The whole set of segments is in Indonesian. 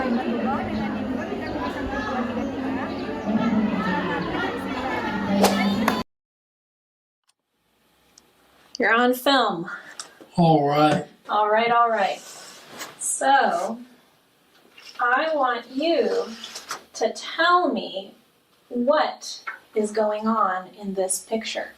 Berdua dengan input kita tulisan 2, 3, 3. You're on film. All right. All right, all right. So, I want you to tell me what is going on in this picture.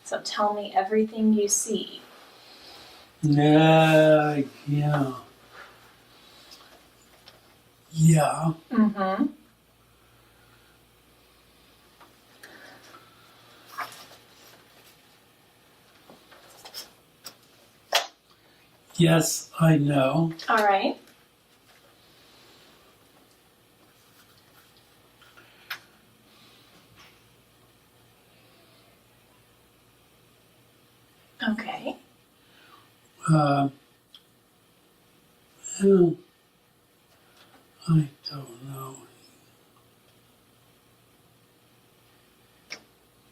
So tell me everything you see. Yeah. Mm-hmm. Yes, I know. All right. Okay. Well, I don't know.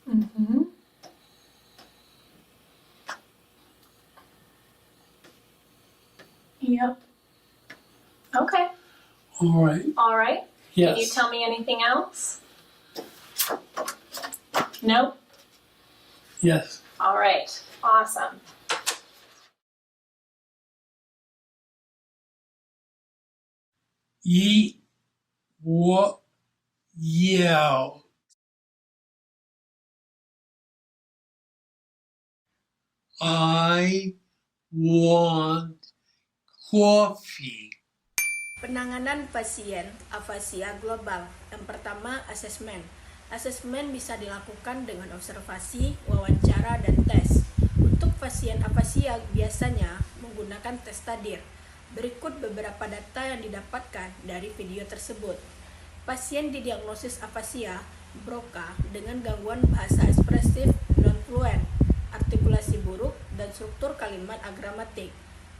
Mm-hmm. Yep. Okay. All right. All right. Can you Yes. tell me anything else? No? Yes. All right. Awesome. Ye what yell. I want coffee. Penanganan pasien afasia global. Yang pertama, asesmen. Asesmen bisa dilakukan dengan observasi, wawancara, dan tes. Untuk pasien afasia biasanya menggunakan tes Tadir. Berikut beberapa data yang didapatkan dari video tersebut. Pasien didiagnosis afasia Broca dengan gangguan bahasa ekspresif non-fluent, artikulasi buruk, dan struktur kalimat agramatik.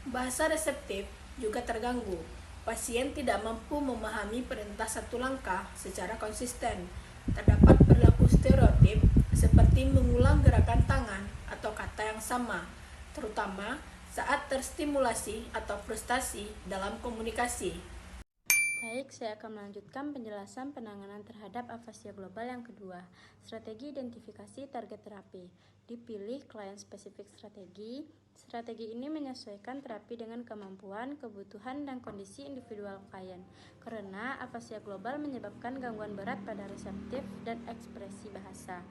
Bahasa reseptif juga terganggu. Pasien tidak mampu memahami perintah satu langkah secara konsisten. Terdapat perilaku stereotip seperti mengulang gerakan tangan atau kata yang sama, terutama saat terstimulasi atau frustasi dalam komunikasi. Baik, saya akan melanjutkan penjelasan penanganan terhadap afasia global yang kedua. Strategi identifikasi target terapi. Dipilih klien spesifik strategi. Strategi ini menyesuaikan terapi dengan kemampuan, kebutuhan, dan kondisi individual klien. Karena afasia global menyebabkan gangguan berat pada reseptif dan ekspresi bahasa.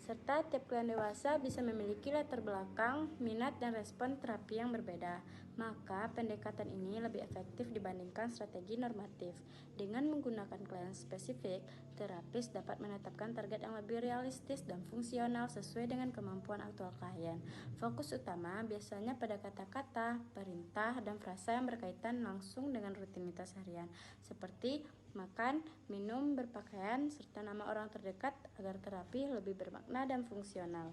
Serta tiap klien dewasa bisa memiliki latar belakang, minat, dan respon terapi yang berbeda. Maka pendekatan ini lebih efektif dibandingkan strategi normatif. Dengan menggunakan klien spesifik, terapis dapat menetapkan target yang lebih realistis dan fungsional sesuai dengan kemampuan aktual klien. Fokus utama biasanya pada kata-kata, perintah, dan frasa yang berkaitan langsung dengan rutinitas harian, seperti makan, minum, berpakaian, serta nama orang terdekat agar terapi lebih bermakna dan fungsional.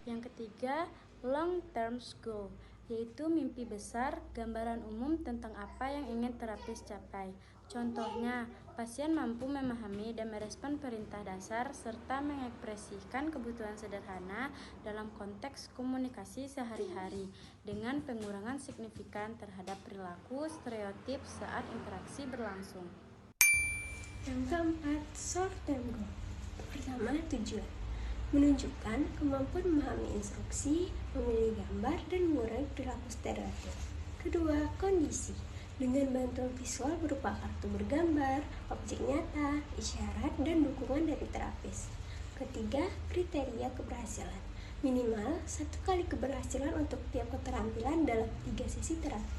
Yang ketiga, long term goal, yaitu mimpi besar, gambaran umum tentang apa yang ingin terapis capai. Contohnya, pasien mampu memahami dan merespon perintah dasar serta mengekspresikan kebutuhan sederhana dalam konteks komunikasi sehari-hari dengan pengurangan signifikan terhadap perilaku stereotip saat interaksi berlangsung. Yang keempat, short term goal. Pertama, tujuan. Menunjukkan kemampuan memahami instruksi, memilih gambar, dan mengurangi perilaku stereotip. Kedua, kondisi. Dengan bantuan visual berupa kartu bergambar, objek nyata, isyarat, dan dukungan dari terapis. Ketiga, kriteria keberhasilan. Minimal 1 kali keberhasilan untuk tiap keterampilan dalam 3 sesi terapi.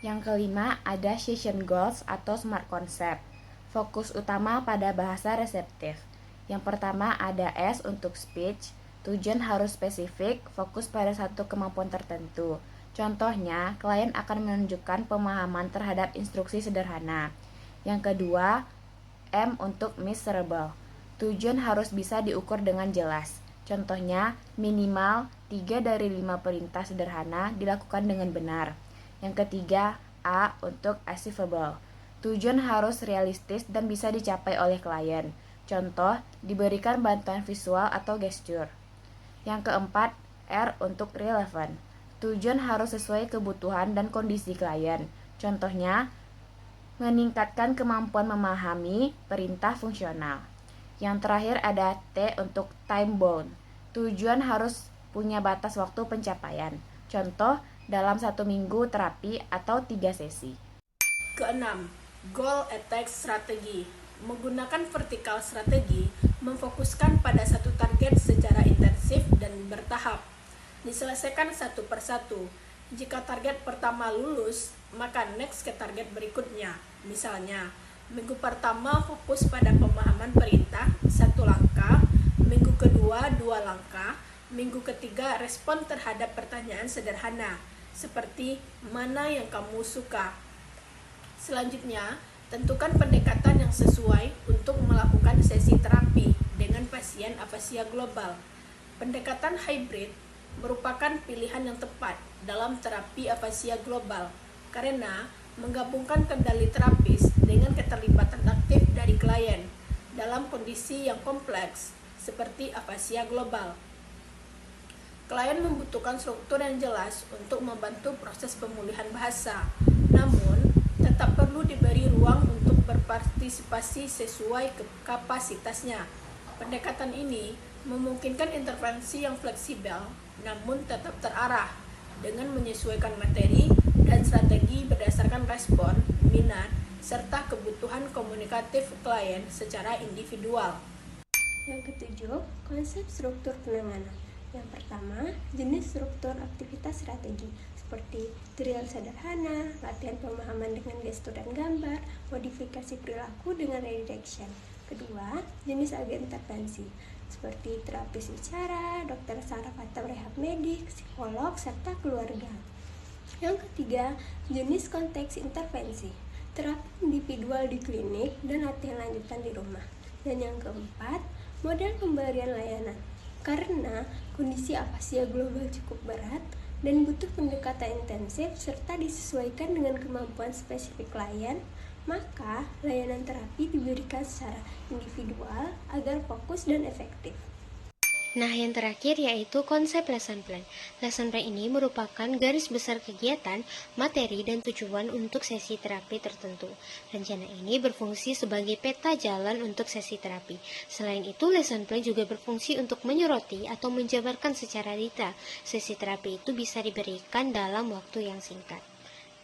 Yang kelima, ada session goals atau smart concept. Fokus utama pada bahasa reseptif. Yang pertama ada S untuk speech, tujuan harus spesifik, fokus pada satu kemampuan tertentu. Contohnya, klien akan menunjukkan pemahaman terhadap instruksi sederhana. Yang kedua, M untuk measurable, tujuan harus bisa diukur dengan jelas. Contohnya, minimal 3 dari 5 perintah sederhana dilakukan dengan benar. Yang ketiga, A untuk achievable, tujuan harus realistis dan bisa dicapai oleh klien. Contoh, diberikan bantuan visual atau gestur. Yang keempat, R untuk relevant, tujuan harus sesuai kebutuhan dan kondisi klien. Contohnya, meningkatkan kemampuan memahami perintah fungsional. Yang terakhir ada T untuk time bound. Tujuan harus punya batas waktu pencapaian. Contoh, dalam 1 minggu terapi atau 3 sesi. Keenam, goal attack strategi. Menggunakan vertikal strategi memfokuskan pada satu target secara intensif dan bertahap. Diselesaikan satu persatu. Jika target pertama lulus, maka next ke target berikutnya. Misalnya, minggu pertama fokus pada pemahaman perintah, 1 langkah, minggu kedua 2 langkah, minggu ketiga respon terhadap pertanyaan sederhana, seperti mana yang kamu suka. Selanjutnya, tentukan pendekatan yang sesuai untuk melakukan sesi terapi dengan pasien afasia global. Pendekatan hybrid merupakan pilihan yang tepat dalam terapi afasia global karena menggabungkan kendali terapis dengan keterlibatan aktif dari klien dalam kondisi yang kompleks seperti afasia global. Klien membutuhkan struktur yang jelas untuk membantu proses pemulihan bahasa, namun tetap perlu diberi ruang untuk berpartisipasi sesuai kapasitasnya. Pendekatan ini memungkinkan intervensi yang fleksibel, namun tetap terarah, dengan menyesuaikan materi dan strategi berdasarkan respon, minat, serta kebutuhan komunikatif klien secara individual. Yang ketujuh, konsep struktur penanganan. Yang pertama, jenis struktur aktivitas strategi seperti drill sederhana, latihan pemahaman dengan gestur dan gambar, modifikasi perilaku dengan redirection. Kedua, jenis agen intervensi seperti terapis bicara, dokter saraf atau rehab medik, psikolog, serta keluarga. Yang ketiga, jenis konteks intervensi, terapi individual di klinik dan latihan lanjutan di rumah. Dan yang keempat, model pemberian layanan. Karena kondisi afasia global cukup berat dan butuh pendekatan intensif serta disesuaikan dengan kemampuan spesifik klien, maka layanan terapi diberikan secara individual agar fokus dan efektif. Nah, yang terakhir yaitu konsep lesson plan. Lesson plan ini merupakan garis besar kegiatan, materi, dan tujuan untuk sesi terapi tertentu. Rencana ini berfungsi sebagai peta jalan untuk sesi terapi. Selain itu, lesson plan juga berfungsi untuk menyoroti atau menjabarkan secara detail. Sesi terapi itu bisa diberikan dalam waktu yang singkat.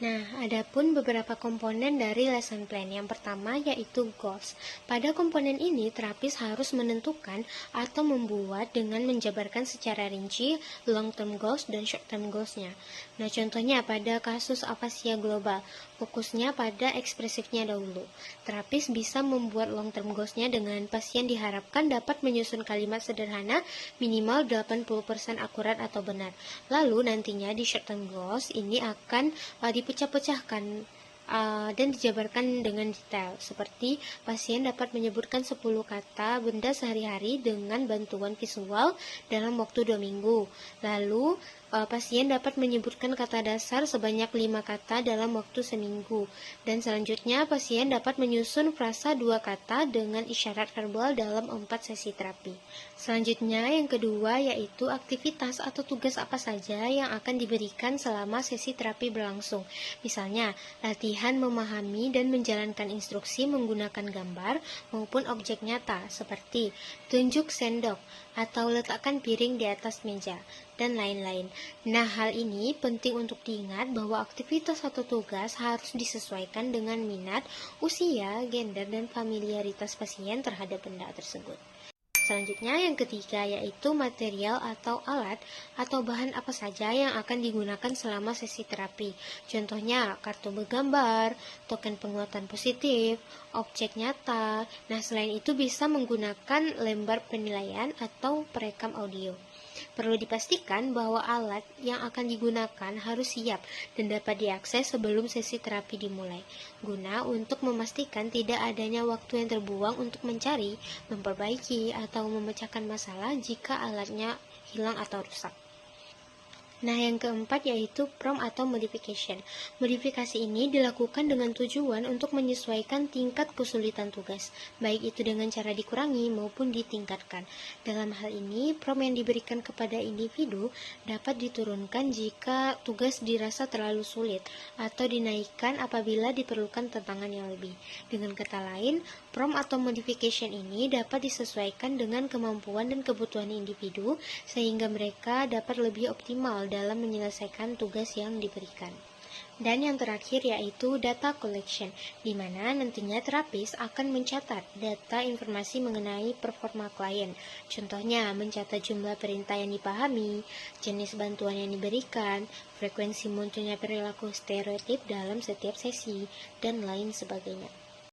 Nah, adapun beberapa komponen dari lesson plan. Yang pertama yaitu goals. Pada komponen ini, terapis harus menentukan atau membuat dengan menjabarkan secara rinci long term goals dan short term goals-nya. Nah, contohnya pada kasus afasia global, fokusnya pada ekspresifnya dahulu. Terapis bisa membuat long term goals-nya dengan pasien diharapkan dapat menyusun kalimat sederhana minimal 80% akurat atau benar. Lalu nantinya di short term goals ini akan dipecah-pecahkan dan dijabarkan dengan detail, seperti pasien dapat menyebutkan 10 kata benda sehari-hari dengan bantuan visual dalam waktu 2 minggu. Lalu pasien dapat menyebutkan kata dasar sebanyak 5 kata dalam waktu seminggu. Dan selanjutnya pasien dapat menyusun frasa 2 kata dengan isyarat verbal dalam 4 sesi terapi. Selanjutnya yang kedua yaitu aktivitas atau tugas apa saja yang akan diberikan selama sesi terapi berlangsung. Misalnya, latihan memahami dan menjalankan instruksi menggunakan gambar maupun objek nyata seperti tunjuk sendok atau letakkan piring di atas meja, dan lain-lain. Nah, hal ini penting untuk diingat bahwa aktivitas atau tugas harus disesuaikan dengan minat, usia, gender, dan familiaritas pasien terhadap benda tersebut. Selanjutnya yang ketiga yaitu material atau alat atau bahan apa saja yang akan digunakan selama sesi terapi. Contohnya kartu bergambar, token penguatan positif, objek nyata. Nah, selain itu bisa menggunakan lembar penilaian atau perekam audio. Perlu dipastikan bahwa alat yang akan digunakan harus siap dan dapat diakses sebelum sesi terapi dimulai, guna untuk memastikan tidak adanya waktu yang terbuang untuk mencari, memperbaiki, atau memecahkan masalah jika alatnya hilang atau rusak. Nah, yang keempat yaitu prompt atau modification. Modifikasi ini dilakukan dengan tujuan untuk menyesuaikan tingkat kesulitan tugas, baik itu dengan cara dikurangi maupun ditingkatkan. Dalam hal ini, prompt yang diberikan kepada individu dapat diturunkan jika tugas dirasa terlalu sulit, atau dinaikkan apabila diperlukan tantangan yang lebih. Dengan kata lain, prompt atau modification ini dapat disesuaikan dengan kemampuan dan kebutuhan individu, sehingga mereka dapat lebih optimal dalam menyelesaikan tugas yang diberikan. Dan yang terakhir yaitu data collection, di mana nantinya terapis akan mencatat data informasi mengenai performa klien. Contohnya, mencatat jumlah perintah yang dipahami, jenis bantuan yang diberikan, frekuensi munculnya perilaku stereotip dalam setiap sesi, dan lain sebagainya.